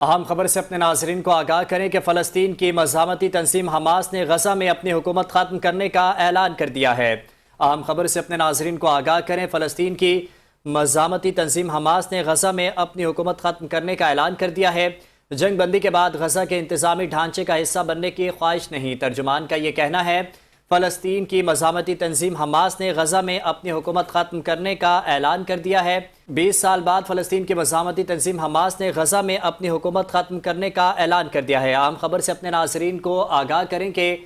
اہم خبر سے اپنے ناظرین کو آگاہ کریں کہ فلسطین کی مزاحمتی تنظیم حماس نے غزہ میں اپنی حکومت ختم کرنے کا اعلان کر دیا ہے۔ اہم خبر سے اپنے ناظرین کو آگاہ کریں فلسطین کی مزاحمتی تنظیم حماس نے غزہ میں اپنی حکومت ختم کرنے کا اعلان کر دیا ہے۔ جنگ بندی کے بعد غزہ کے انتظامی ڈھانچے کا حصہ بننے کی خواہش نہیں۔ ترجمان کا یہ کہنا ہے فلسطین کی مزاحمتی تنظیم حماس نے غزہ میں اپنی حکومت ختم کرنے کا اعلان کر دیا ہے۔ 20 سال بعد فلسطین کی مزاحمتی تنظیم حماس نے غزہ میں اپنی حکومت ختم کرنے کا اعلان کر دیا ہے۔ عام خبر سے اپنے ناظرین کو آگاہ کریں کہ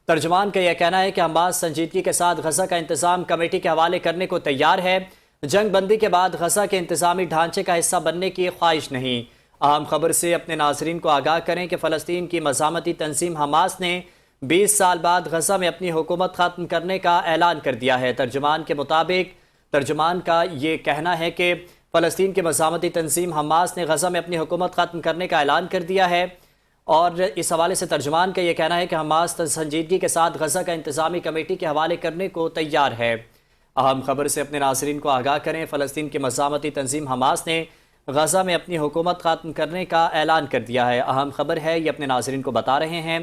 ترجمان کا یہ کہنا ہے کہ حماس سنجیدگی کے ساتھ غزہ کا انتظام کمیٹی کے حوالے کرنے کو تیار ہے۔ جنگ بندی کے بعد غزہ کے انتظامی ڈھانچے کا حصہ بننے کی خواہش نہیں۔ عام خبر سے اپنے ناظرین کو آگاہ کریں کہ فلسطین کی مزاحمتی تنظیم حماس نے 20 سال بعد غزہ میں اپنی حکومت ختم کرنے کا اعلان کر دیا ہے۔ ترجمان کے مطابق ترجمان کا یہ کہنا ہے کہ فلسطین کی مزاحمتی تنظیم حماس نے غزہ میں اپنی حکومت ختم کرنے کا اعلان کر دیا ہے، اور اس حوالے سے ترجمان کا یہ کہنا ہے کہ حماس سنجیدگی کے ساتھ غزہ کا انتظامی کمیٹی کے حوالے کرنے کو تیار ہے۔ اہم خبر سے اپنے ناظرین کو آگاہ کریں فلسطین کی مزاحمتی تنظیم حماس نے غزہ میں اپنی حکومت ختم کرنے کا اعلان کر دیا ہے۔ اہم خبر ہے یہ اپنے ناظرین کو بتا رہے ہیں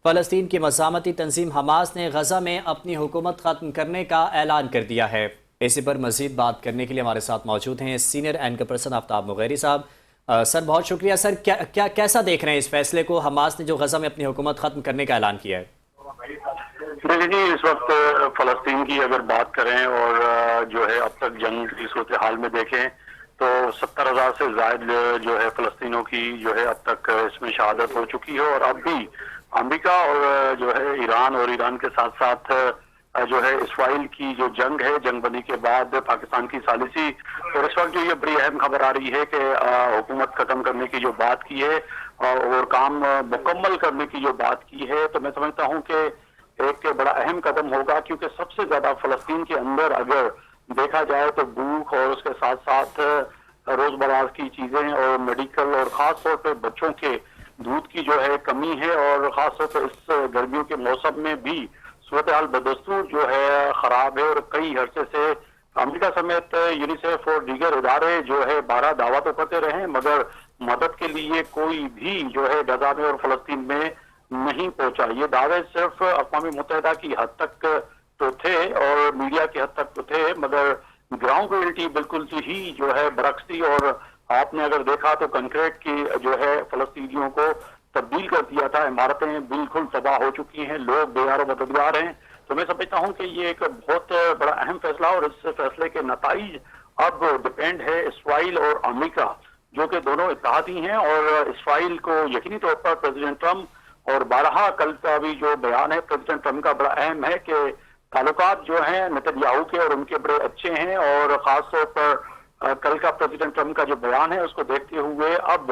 فلسطین کی مزاحمتی تنظیم حماس نے غزہ میں اپنی حکومت ختم کرنے کا اعلان کر دیا ہے۔ اسی پر مزید بات کرنے کے لیے ہمارے ساتھ موجود ہیں سینئر اینکر پرسن آفتاب مغیری صاحب۔ سر بہت شکریہ۔ سر کیسا دیکھ رہے ہیں اس فیصلے کو، حماس نے جو غزہ میں اپنی حکومت ختم کرنے کا اعلان کیا ہے؟ جی، اس وقت فلسطین کی اگر بات کریں اور جو ہے اب تک جنگ کی صورتحال میں دیکھیں تو 70,000 سے زائد جو ہے فلسطینوں کی جو ہے اب تک اس میں شہادت ہو چکی ہے، اور اب بھی امریکہ اور جو ہے ایران اور ایران کے ساتھ ساتھ جو ہے اسرائیل کی جو جنگ ہے، جنگ بندی کے بعد پاکستان کی ثالثی، اور اس وقت جو یہ بڑی اہم خبر آ رہی ہے کہ حکومت ختم کرنے کی جو بات کی ہے اور کام مکمل کرنے کی جو بات کی ہے، تو میں سمجھتا ہوں کہ ایک بڑا اہم قدم ہوگا، کیونکہ سب سے زیادہ فلسطین کے اندر اگر دیکھا جائے تو بھوک اور اس کے ساتھ ساتھ روزمرہ کی چیزیں اور میڈیکل اور خاص طور پہ بچوں کے دودھ کی جو ہے کمی ہے، اور خاص طور پہ اس گرمیوں کے موسم میں بھی صورتحال بدستور جو ہے خراب ہے، اور کئی عرصے سے امریکہ سمیت یونیسیف اور دیگر ادارے جو ہے 12 دعویٰ تو کرتے رہے، مگر مدد کے لیے کوئی بھی جو ہے غزہ میں اور فلسطین میں نہیں پہنچا۔ یہ دعوے صرف اقوام متحدہ کی حد تک تو تھے اور میڈیا کی حد تک تو تھے، مگر گراؤنڈ ریئلٹی بالکل ہی جو ہے برعکس تھی، اور آپ نے اگر دیکھا تو کنکریٹ کی جو ہے فلسطینیوں کو تبدیل کر دیا تھا، عمارتیں بالکل تباہ ہو چکی ہیں، لوگ بے یار و مددگار ہیں۔ تو میں سمجھتا ہوں کہ یہ ایک بہت بڑا اہم فیصلہ، اور اس فیصلے کے نتائج اب ڈپینڈ ہے اسرائیل اور امریکہ، جو کہ دونوں اتحادی ہیں، اور اسرائیل کو یقینی طور پر پریزیڈنٹ ٹرمپ، اور بارہا کل کا بھی جو بیان ہے پریزیڈنٹ ٹرمپ کا بڑا اہم ہے کہ تعلقات جو ہیں نتن یاہو کے اور ان کے بڑے اچھے ہیں، اور خاص طور پر کل کا پریزیڈنٹ ٹرمپ کا جو بیان ہے اس کو دیکھتے ہوئے اب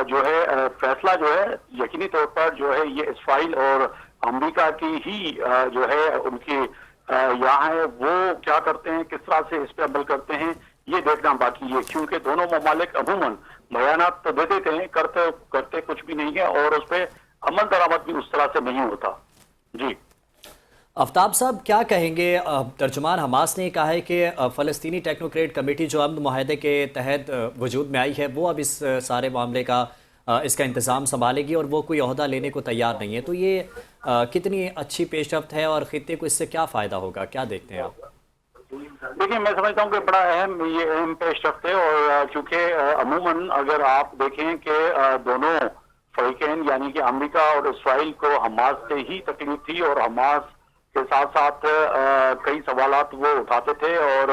جو ہے فیصلہ جو ہے یقینی طور پر جو ہے یہ اسرائیل اور امریکہ کی ہی جو ہے ان کی یہاں ہے، وہ کیا کرتے ہیں، کس طرح سے اس پہ عمل کرتے ہیں، یہ دیکھنا باقی ہے، کیونکہ دونوں ممالک عموماً بیانات تو دے دیتے ہیں، کرتے کچھ بھی نہیں ہے، اور اس پہ عمل درآمد بھی اس طرح سے نہیں ہوتا۔ جی آفتاب صاحب کیا کہیں گے؟ ترجمان حماس نے کہا ہے کہ فلسطینی ٹیکنوکریٹ کمیٹی جو امن معاہدے کے تحت وجود میں آئی ہے وہ اب اس سارے معاملے کا اس کا انتظام سنبھالے گی، اور وہ کوئی عہدہ لینے کو تیار نہیں ہے، تو یہ کتنی اچھی پیش رفت ہے اور خطے کو اس سے کیا فائدہ ہوگا؟ کیا دیکھتے ہیں آپ؟ دیکھیں، میں سمجھتا ہوں کہ بڑا اہم پیش رفت ہے، اور چونکہ عموماً اگر آپ دیکھیں کہ دونوں فریقین یعنی کہ امریکہ اور اسرائیل کو حماس سے ہی تکلیف تھی، اور حماس کے ساتھ ساتھ کئی سوالات وہ اٹھاتے تھے، اور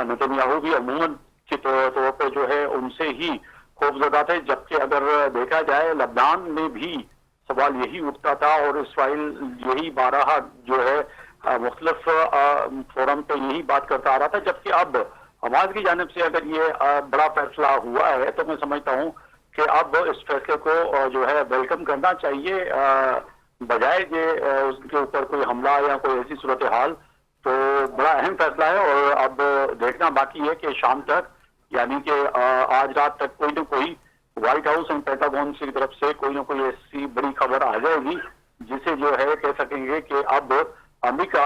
نتن یاہو بھی عموماً کے طور پہ جو ہے ان سے ہی خوفزدہ تھے، جبکہ اگر دیکھا جائے لبنان میں بھی سوال یہی اٹھتا تھا، اور اسرائیل یہی بارہا جو ہے مختلف فورم پہ یہی بات کرتا آ رہا تھا، جبکہ اب حماس کی جانب سے اگر یہ بڑا فیصلہ ہوا ہے تو میں سمجھتا ہوں کہ اب اس فیصلے کو جو ہے ویلکم کرنا چاہیے، بجائے کہ اس کے اوپر کوئی حملہ یا کوئی ایسی صورتحال۔ تو بڑا اہم فیصلہ ہے، اور اب دیکھنا باقی ہے کہ شام تک یعنی کہ آج رات تک کوئی نہ کوئی وائٹ ہاؤس اور پینٹاگون کی طرف سے کوئی نہ کوئی ایسی بڑی خبر آ جائے گی جسے جو ہے کہہ سکیں گے کہ اب امریکہ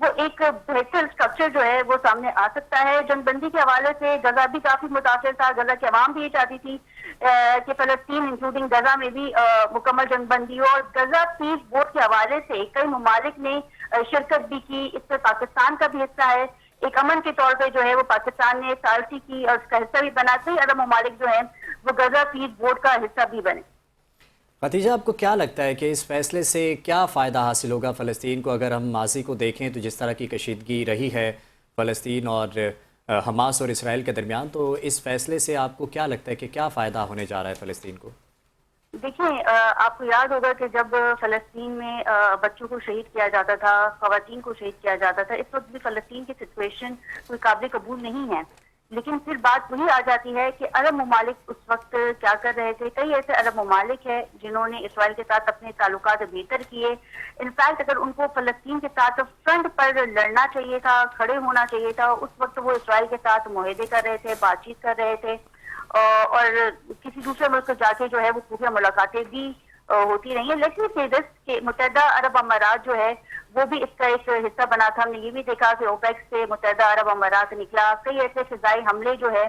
وہ ایک بہتر اسٹرکچر جو ہے وہ سامنے آ سکتا ہے۔ جنگ بندی کے حوالے سے غزہ بھی کافی متاثر تھا، غزہ کی عوام بھی یہ چاہتی تھی کہ فلسطین انکلوڈنگ غزہ میں بھی مکمل جنگ بندی ہو، اور غزہ پیس بورڈ کے حوالے سے کئی ممالک نے شرکت بھی کی، اس میں پاکستان کا بھی حصہ ہے۔ ایک امن کے طور پہ جو ہے وہ پاکستان نے ثالثی کی اور اس کا حصہ بھی بنا، کئی عرب ممالک جو ہیں وہ غزہ پیس بورڈ کا حصہ بھی بنے۔ ختیجہ، آپ کو کیا لگتا ہے کہ اس فیصلے سے کیا فائدہ حاصل ہوگا فلسطین کو؟ اگر ہم ماضی کو دیکھیں تو جس طرح کی کشیدگی رہی ہے فلسطین اور حماس اور اسرائیل کے درمیان، تو اس فیصلے سے آپ کو کیا لگتا ہے کہ کیا فائدہ ہونے جا رہا ہے فلسطین کو؟ دیکھیں، آپ کو یاد ہوگا کہ جب فلسطین میں بچوں کو شہید کیا جاتا تھا، خواتین کو شہید کیا جاتا تھا، اس وقت بھی فلسطین کی سچویشن کوئی قابل قبول نہیں ہے، لیکن پھر بات وہی آ جاتی ہے کہ عرب ممالک اس وقت کیا کر رہے تھے۔ کئی ایسے عرب ممالک ہیں جنہوں نے اسرائیل کے ساتھ اپنے تعلقات بہتر کیے۔ انفیکٹ اگر ان کو فلسطین کے ساتھ فرنٹ پر لڑنا چاہیے تھا، کھڑے ہونا چاہیے تھا، اس وقت وہ اسرائیل کے ساتھ معاہدے کر رہے تھے، بات چیت کر رہے تھے، اور کسی دوسرے ملک سے جا کے جو ہے وہ خفیہ ملاقاتیں بھی ہوتی رہی ہیں۔ لیکن کہ متحدہ عرب امارات جو ہے وہ بھی اس کا ایک حصہ بنا تھا۔ ہم نے یہ بھی دیکھا کہ اوپیک سے متحدہ عرب امارات نکلا، کئی ایسے فضائی حملے جو ہے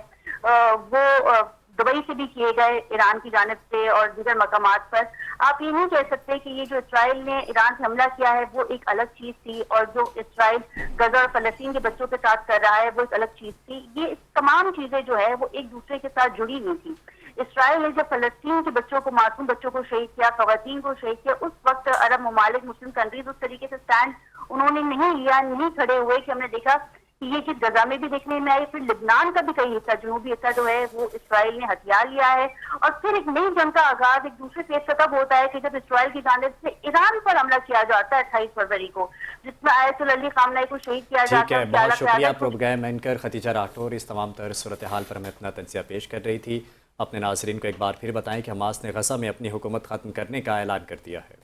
وہ دبئی سے بھی کیے گئے ایران کی جانب سے اور دیگر مقامات پر۔ آپ یہ نہیں کہہ سکتے کہ یہ جو اسرائیل نے ایران سے حملہ کیا ہے وہ ایک الگ چیز تھی، اور جو اسرائیل غزہ اور فلسطین کے بچوں کے ساتھ کر رہا ہے وہ ایک الگ چیز تھی۔ یہ تمام چیزیں جو ہے وہ ایک دوسرے کے ساتھ جڑی ہوئی تھی۔ اسرائیل نے جب فلسطین کے بچوں کو، معصوم بچوں کو شہید کیا، خواتین کو شہید کیا، اس وقت عرب ممالک، مسلم کنٹریز اس طریقے سے سٹینڈ انہوں نے نہیں لیا، نہیں کھڑے ہوئے کہ ہم نے دیکھا کہ یہ چیز غزہ میں بھی دیکھنے میں آئی۔ پھر لبنان کا بھی کئی حصہ، جنوبی حصہ جو ہے وہ اسرائیل نے ہتھیا لیا ہے، اور پھر ایک نئی جنگ کا آغاز ایک دوسرے فیز کا تب ہوتا ہے کہ جب اسرائیل کی جانب سے ایران پر حملہ کیا جاتا ہے 28 فروری کو، جس میں آیت اللہ خامنہ کو شہید کیا جاتا ہے۔ ٹھیک ہے، بہت شکریہ پروگرام اینکر ختیجہ راٹھور اس تمام تر صورتحال پر ہمیں اپنا تجزیہ پیش کر رہی تھی۔ اپنے ناظرین کو ایک بار پھر بتائیں کہ حماس نے غزہ میں اپنی حکومت ختم کرنے کا اعلان کر دیا ہے۔